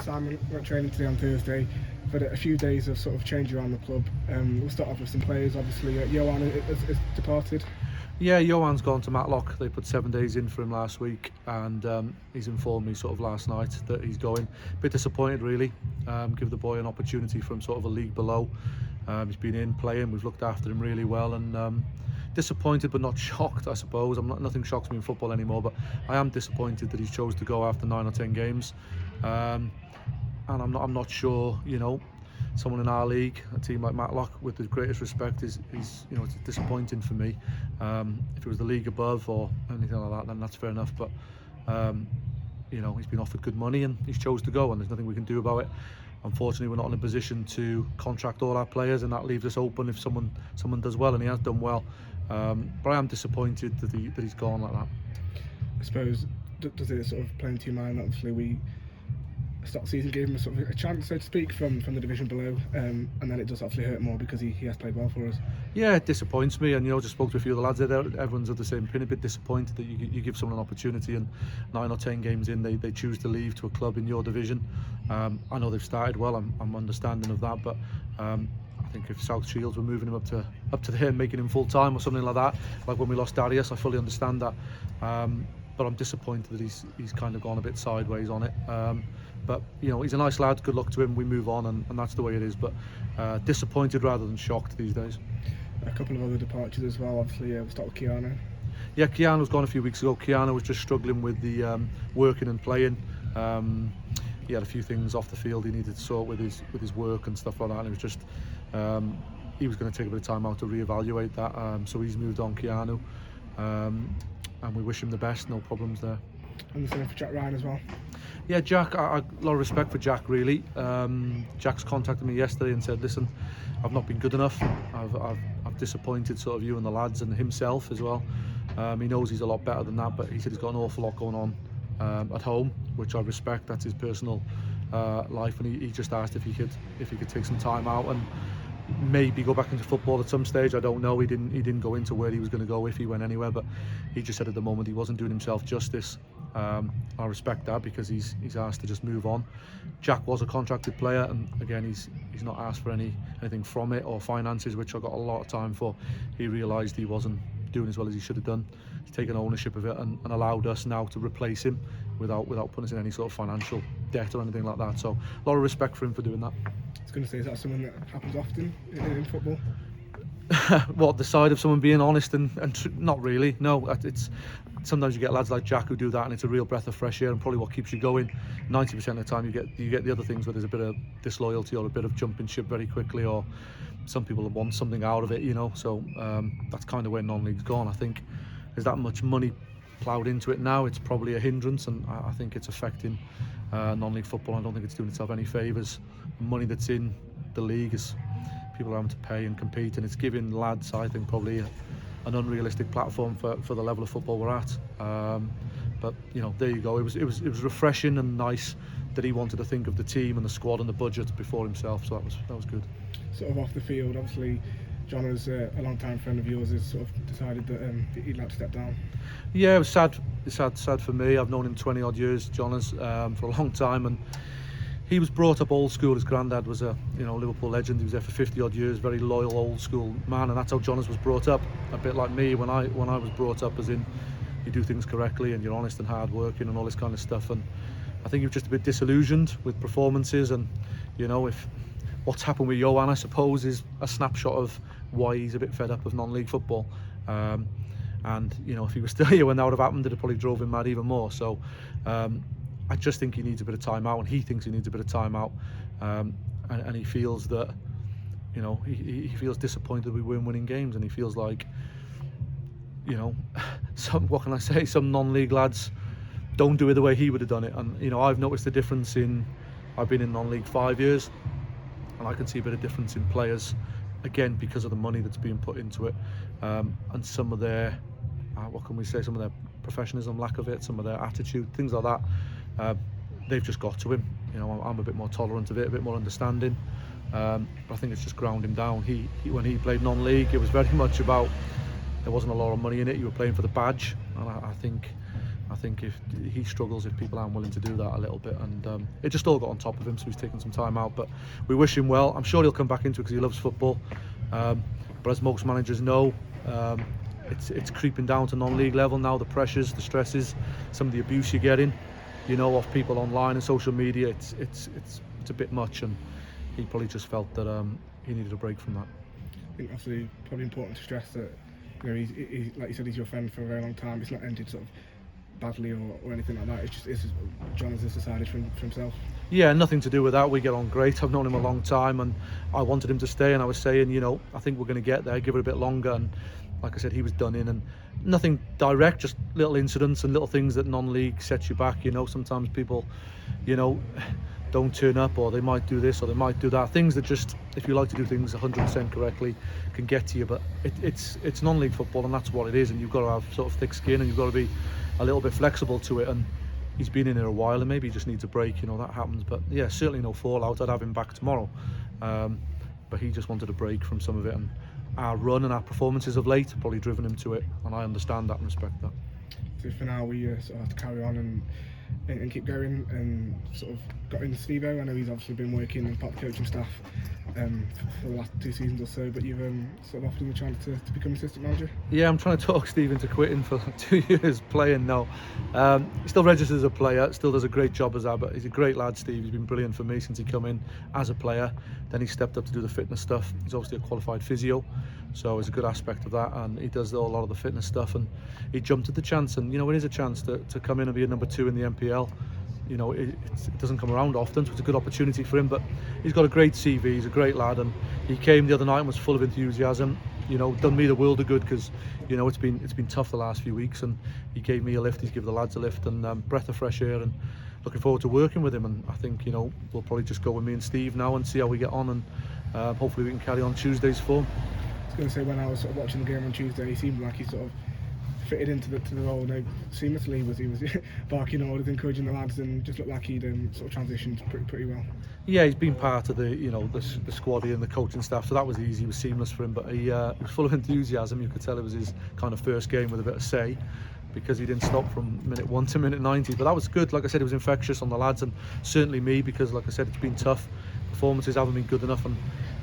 Simon went training today on Thursday. We've had a few days of sort of change around the club. We'll start off with some players. Obviously, Johan has departed. Yeah, Johan's gone to Matlock. They put 7 days in for him last week, and he's informed me sort of last night that he's going. Bit disappointed, really. Give the boy an opportunity from sort of a league below. He's been in playing. We've looked after him really well, and disappointed but not shocked, I suppose. Nothing shocks me in football anymore, but I am disappointed that he's chose to go after 9 or 10 games. And I'm not sure, someone in our league, a team like Matlock, with the greatest respect, is it's disappointing for me. If it was the league above or anything like that, then that's fair enough. But he's been offered good money and he's chose to go, and there's nothing we can do about it. Unfortunately, we're not in a position to contract all our players, and that leaves us open if someone does well, and he has done well. But I am disappointed that he's gone like that. I suppose, does it sort of play into your mind? Obviously, we start the season gave him sort of a chance, so to speak, from the division below, and then it does obviously hurt more because he has played well for us. Yeah, it disappoints me, and just spoke to a few of the lads there. Everyone's of the same opinion. A bit disappointed that you give someone an opportunity, and 9 or 10 games in, they choose to leave to a club in your division. I know they've started well. I'm understanding of that, but I think if South Shields were moving him up to there and making him full time or something like that, like when we lost Darius, I fully understand that. But I'm disappointed that he's kind of gone a bit sideways on it. But he's a nice lad. Good luck to him. We move on, and that's the way it is. But disappointed rather than shocked these days. A couple of other departures as well. Obviously, we'll start with Keanu. Yeah, Keanu was gone a few weeks ago. Keanu was just struggling with the working and playing. He had a few things off the field he needed to sort with his work and stuff like that. And it was just he was going to take a bit of time out to reevaluate that. So he's moved on, Keanu, and we wish him the best. No problems there. And the same for Jack Ryan as well. Yeah, Jack, a lot of respect for Jack, really. Jack's contacted me yesterday and said, listen, I've not been good enough. I've disappointed sort of you and the lads and himself as well. He knows he's a lot better than that, but he said he's got an awful lot going on at home, which I respect. That's his personal life, and he just asked if he could take some time out and maybe go back into football at some stage. I don't know. He didn't go into where he was going to go if he went anywhere, but he just said at the moment he wasn't doing himself justice. I respect that because he's asked to just move on. Jack was a contracted player, and again he's not asked for anything from it or finances, which I got a lot of time for. He realised he wasn't doing as well as he should have done. He's taken ownership of it and allowed us now to replace him without putting us in any sort of financial debt or anything like that. So a lot of respect for him for doing that. I was going to say, is that something that happens often in football? What, the side of someone being honest and not really. No, it's sometimes you get lads like Jack who do that, and it's a real breath of fresh air and probably what keeps you going. 90% of the time you get the other things where there's a bit of disloyalty or a bit of jumping ship very quickly, or some people want something out of it, So that's kind of where non-league's gone. I think there's that much money ploughed into it now. It's probably a hindrance, and I think it's affecting non-league football. I don't think it's doing itself any favours. The money that's in the league is people are having to pay and compete, and it's giving lads, I think, probably an unrealistic platform for the level of football we're at. But there you go. It was refreshing and nice that he wanted to think of the team and the squad and the budget before himself. So that was good. Sort of off the field, obviously, John, as a long-time friend of yours, has sort of decided that he'd like to step down. Yeah, it was sad. It's sad for me. I've known him 20 odd years, John has, for a long time, and he was brought up old school. His granddad was a Liverpool legend. He was there for 50 odd years, very loyal old school man, and that's how Jonas was brought up. A bit like me when I was brought up, as in you do things correctly and you're honest and hard working and all this kind of stuff. And I think he was just a bit disillusioned with performances, and if what's happened with Johan, I suppose, is a snapshot of why he's a bit fed up of non-league football. And if he was still here when that would have happened, it probably drove him mad even more. So I just think he needs a bit of time out, and he thinks he needs a bit of time out, and he feels that he feels disappointed we weren't winning games, and he feels like what can I say, some non-league lads don't do it the way he would have done it. And I've noticed the difference I've been in non-league 5 years, and I can see a bit of difference in players, again because of the money that's being put into it, and some of their some of their professionalism, lack of it, some of their attitude, things like that. They've just got to him. I'm a bit more tolerant of it, a bit more understanding, but I think it's just ground him down. He when he played non-league, it was very much about, there wasn't a lot of money in it. You were playing for the badge, and I think I think if he struggles if people aren't willing to do that a little bit, and it just all got on top of him, so he's taken some time out. But we wish him well. I'm sure he'll come back into it because he loves football. But as most managers know, it's creeping down to non-league level now. The pressures, the stresses, some of the abuse you're getting, off people online and social media. It's a bit much, and he probably just felt that he needed a break from that. I think obviously probably important to stress that he's like you said, he's your friend for a very long time. It's not ended sort of badly or anything like that. It's John has just decided for himself. Yeah, nothing to do with that. We get on great. I've known him a long time, and I wanted him to stay, and I was saying, I think we're going to get there, give it a bit longer. And like I said, he was done in, and nothing direct, just little incidents and little things that non-league sets you back. Sometimes people don't turn up, or they might do this or they might do that, things that just, if you like to do things 100% correctly, can get to you. But it's non-league football, and that's what it is, and you've got to have sort of thick skin, and you've got to be a little bit flexible to it. And he's been in here a while, and maybe he just needs a break, that happens. But yeah, certainly no fallout. I'd have him back tomorrow, but he just wanted a break from some of it, and our run and our performances of late have probably driven him to it, and I understand that and respect that. So for now, we sort of have to carry on and keep going, and sort of got in Steve-O. I know he's obviously been working as part of the coaching staff for the last 2 seasons or so, but you've sort of offered him a chance to become assistant manager. Yeah, I'm trying to talk Steve into quitting for 2 years playing now. He still registers as a player, still does a great job as that, but he's a great lad, Steve. He's been brilliant for me since he come in as a player. Then he stepped up to do the fitness stuff. He's obviously a qualified physio, so it's a good aspect of that, and he does a lot of the fitness stuff, and he jumped at the chance. And it is a chance to come in and be a number 2 in the MPL. It doesn't come around often, so it's a good opportunity for him. But he's got a great CV, he's a great lad, and he came the other night and was full of enthusiasm. Done me the world of good, because it's been tough the last few weeks, and he gave me a lift, he's given the lads a lift, and breath of fresh air, and looking forward to working with him. And I think we'll probably just go with me and Steve now and see how we get on, and hopefully we can carry on Tuesday's form. I was going to say, when I was sort of watching the game on Tuesday, he seemed like he sort of fitted into the role seamlessly. He was barking orders, encouraging the lads, and just looked like he'd sort of transitioned pretty well. Yeah, he's been part of the the squaddy and the coaching staff, so that was easy. It was seamless for him. But he was full of enthusiasm. You could tell it was his kind of first game with a bit of say, because he didn't stop from minute 1 to minute 90. But that was good. Like I said, it was infectious on the lads, and certainly me, because like I said, it's been tough. Performances haven't been good enough, and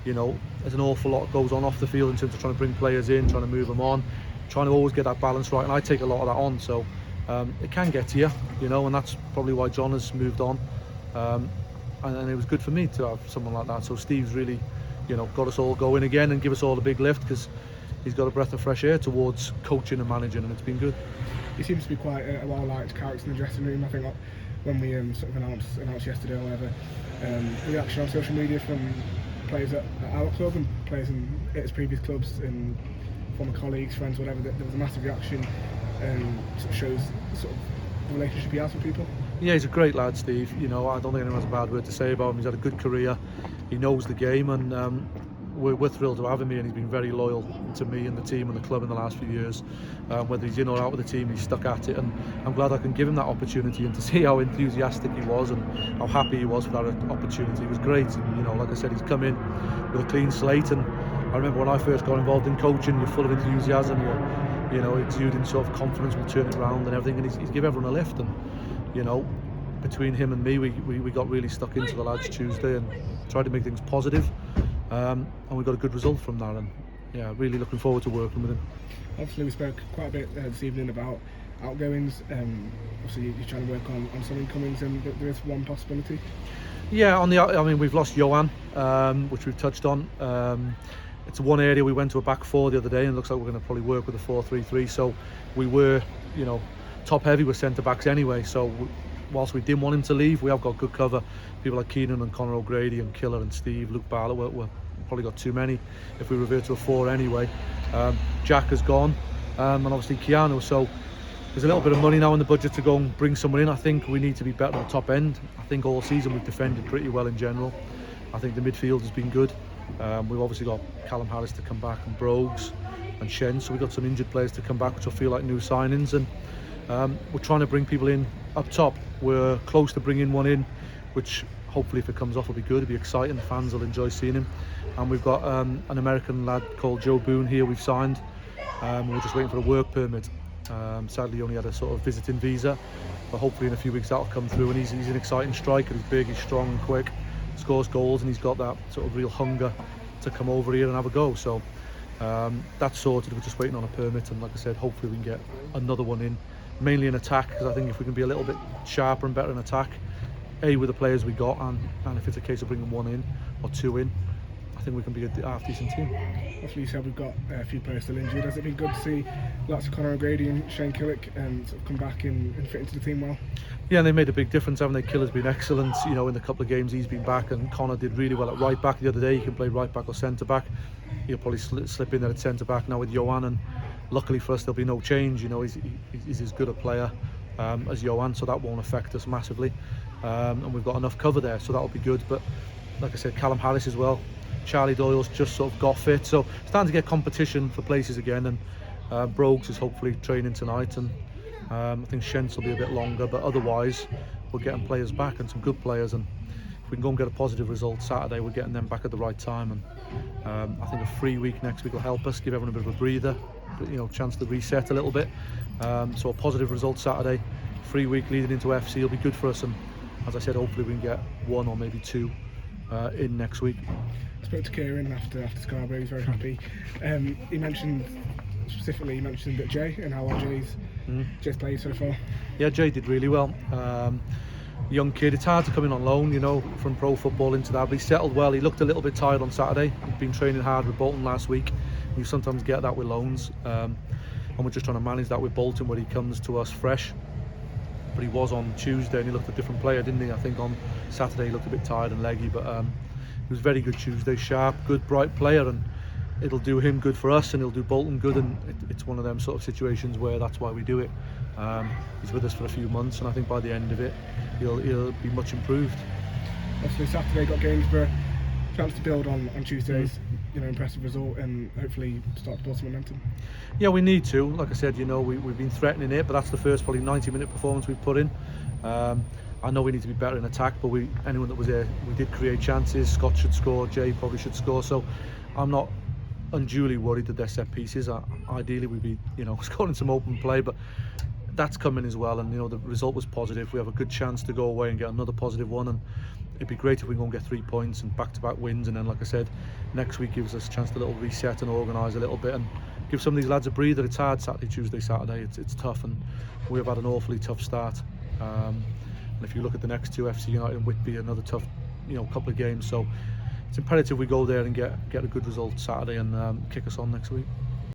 there's an awful lot goes on off the field in terms of trying to bring players in, trying to move them on, trying to always get that balance right, and I take a lot of that on, so it can get to you, and that's probably why John has moved on, and it was good for me to have someone like that. So Steve's really got us all going again and give us all a big lift, because he's got a breath of fresh air towards coaching and managing, and it's been good. He seems to be quite a well-liked character in the dressing room. I think when we sort of announced yesterday or whatever, the reaction on social media from players at our club and players in his previous clubs and former colleagues, friends, whatever, there was a massive reaction, and sort of shows sort of the relationship he has with people. Yeah, he's a great lad, Steve. I don't think anyone has a bad word to say about him. He's had a good career, he knows the game, and we're thrilled to have him here, and he's been very loyal to me and the team and the club in the last few years. Whether he's in or out with the team, he's stuck at it, and I'm glad I can give him that opportunity, and to see how enthusiastic he was and how happy he was for that opportunity. It was great. And, like I said, he's come in with a clean slate, and I remember when I first got involved in coaching, you're full of enthusiasm, you're exuding sort of confidence, we'll turn it around and everything, and he's give everyone a lift. And between him and me, we got really stuck into the lads Tuesday and tried to make things positive. And we got a good result from that, and yeah, really looking forward to working with him. Obviously we spoke quite a bit this evening about outgoings. Obviously you're trying to work on some incomings, and there is one possibility. Yeah, we've lost Johan, which we've touched on. It's one area we went to a back 4 the other day, and it looks like we're going to probably work with a 4-3-3. So we were top heavy with centre backs anyway, so whilst we didn't want him to leave, we have got good cover. People like Keenan and Conor O'Grady and Killer and Steve, Luke Barlow, we're probably got too many if we revert to a 4 anyway. Jack has gone, and obviously Keanu, so there's a little bit of money now in the budget to go and bring someone in. I think we need to be better on the top end. I think all season we've defended pretty well in general. I think the midfield has been good. We've obviously got Callum Harris to come back, and Brogues and Shen, so we've got some injured players to come back, which will feel like new signings, and we're trying to bring people in up top. We're close to bringing one in, which hopefully if it comes off will be good, it'll be exciting, the fans will enjoy seeing him. And we've got an American lad called Joe Boone here we've signed. We're just waiting for a work permit, Sadly, he only had a sort of visiting visa, but hopefully in a few weeks that'll come through. And he's an exciting striker. He's big, he's strong and quick, scores goals, and he's got that sort of real hunger to come over here and have a go. So that's sorted. We're just waiting on a permit, and like I said, hopefully we can get another one in, mainly in attack, because I think if we can be a little bit sharper and better in attack, with the players we got, and if it's a case of bringing one in or two in, I think we can be a half-decent team. Obviously, you said we've got a few players still injured. Has it been good to see lots of Conor O'Grady and Shane Killick sort of come back and fit into the team well? Yeah, and they made a big difference, haven't they? Killer's been excellent, in the couple of games he's been back, and Conor did really well at right back the other day. He can play right back or centre back. He'll probably slip in there at centre back now with Johan, and luckily for us there'll be no change. He's as good a player as Johan, so that won't affect us massively. And we've got enough cover there, so that'll be good. But like I said, Callum Harris as well. Charlie Doyle's just sort of got fit, so starting to get competition for places again. And Brogues is hopefully training tonight, and I think Shentz will be a bit longer. But otherwise, we're getting players back, and some good players. And if we can go and get a positive result Saturday, we're getting them back at the right time. And I think a free week next week will help us, give everyone a bit of a breather, chance to reset a little bit. So a positive result Saturday, free week leading into FC will be good for us. And as I said, hopefully we can get one or maybe two in next week. I spoke to Kieran after Scarborough. He's very happy. He mentioned that Jay and how Jay's played so far. Yeah, Jay did really well. Young kid, it's hard to come in on loan, from pro football into that, but he settled well. He looked a little bit tired on Saturday. He'd been training hard with Bolton last week. You sometimes get that with loans, and we're just trying to manage that with Bolton, where he comes to us fresh. But he was on Tuesday and he looked a different player, didn't he? I think on Saturday he looked a bit tired and leggy, but he was very good Tuesday, sharp, good, bright player, and it'll do him good for us and it'll do Bolton good. And it's one of them sort of situations where that's why we do it. He's with us for a few months, and I think by the end of it he'll be much improved. Obviously Saturday got Gainsborough, chance to build on Tuesday's impressive result and hopefully start to build some momentum. Yeah, we need to. Like I said, we've been threatening it, but that's the first probably 90-minute performance we've put in. I know we need to be better in attack, but anyone that was there, we did create chances. Scott should score, Jay probably should score, so I'm not unduly worried that they're set pieces. Ideally we'd be scoring some open play, but that's coming as well. And the result was positive. We have a good chance to go away and get another positive one, and it'd be great if we can go and get 3 points and back-to-back wins. And then, like I said, next week gives us a chance to little reset and organise a little bit and give some of these lads a breather. It's hard Saturday, Tuesday, Saturday. It's tough, and we've had an awfully tough start. And if you look at the next two, FC United and Whitby, another tough couple of games. So it's imperative we go there and get a good result Saturday and kick us on next week.